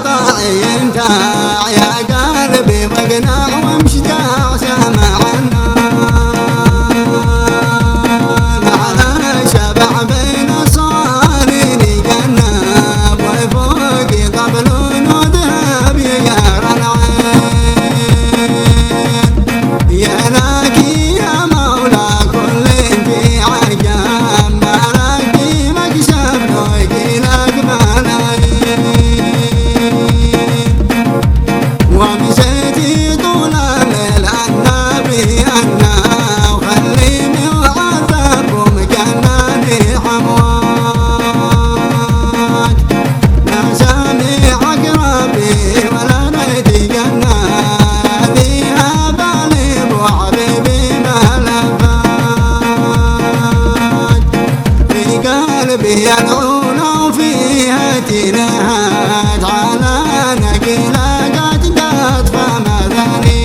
طاعي انت يا قلبي ضقنا ومشتاق سمع على شبع بين صارين جنب وفوق طبل وذهب يقهر العين يا لك يا مولا كل في عجب ما لك مكسب لوقي لك ملايين ومسيتي طول الليل النبي أنا وخليني وعذبكم كأنني حموات لا سامع أقربي ولا ريتي جنات ذهب لي وحبيبي ملفات في قلبي يدعون وفيها تنهات على نقيلة قد فمدني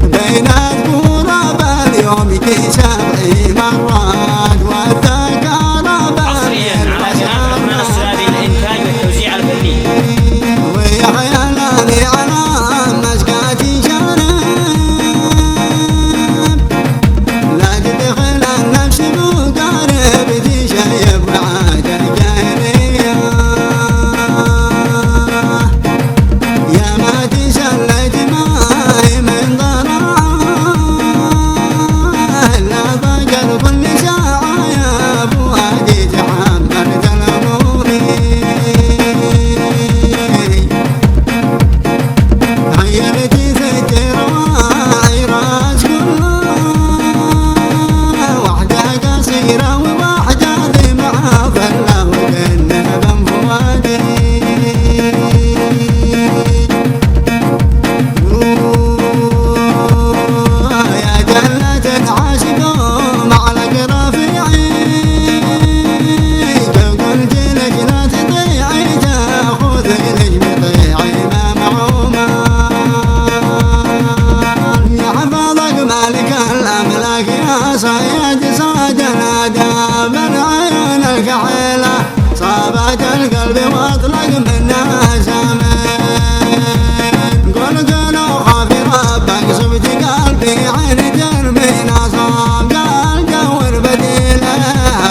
بين الغراب اليوم كي 7 مرات والذكر حصريا على جهاز الرحمن السلامي للإنتاج والتوزيع الفني ويا خيالي على مسكاتي شارب لا تدخل النفس مقارب تشيب وعاد الجاهلية يا ما تسلت ماي من ضرار لا ضجر كل ساعة يا فؤادي تحملت الأموري عيرتي ست رواعي راس كلها واحدة قصيرة وواحدة ذي معضلة وكأنها بنفوادي يا جلة عاشقهم على رفيعي قلت لك لا تضيعي تاخذ لك بضيعي ما معومان يا حفظك مالك الأملاك يا صياد صاد الآداب من عيون الكحيلة صابت القلب واطلق منها سمين قلت لو خافي ربك صبت قلبي عين ترمين أصاب قال دور بديله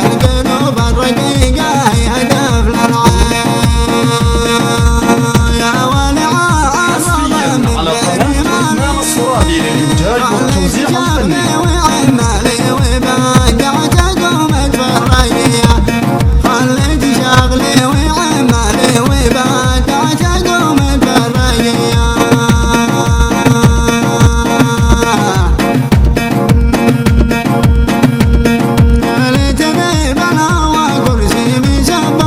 القلوب الرقيقة هي هدف للعين يا ولع حصريا على قناة لبنان الصرادي للإنتاج والتوزيع الفني وعمالي وبدعت قوم الفرية خليت شغلي وعمالي وبدعت قوم الفرية ليتني بلا وكرسي مسبب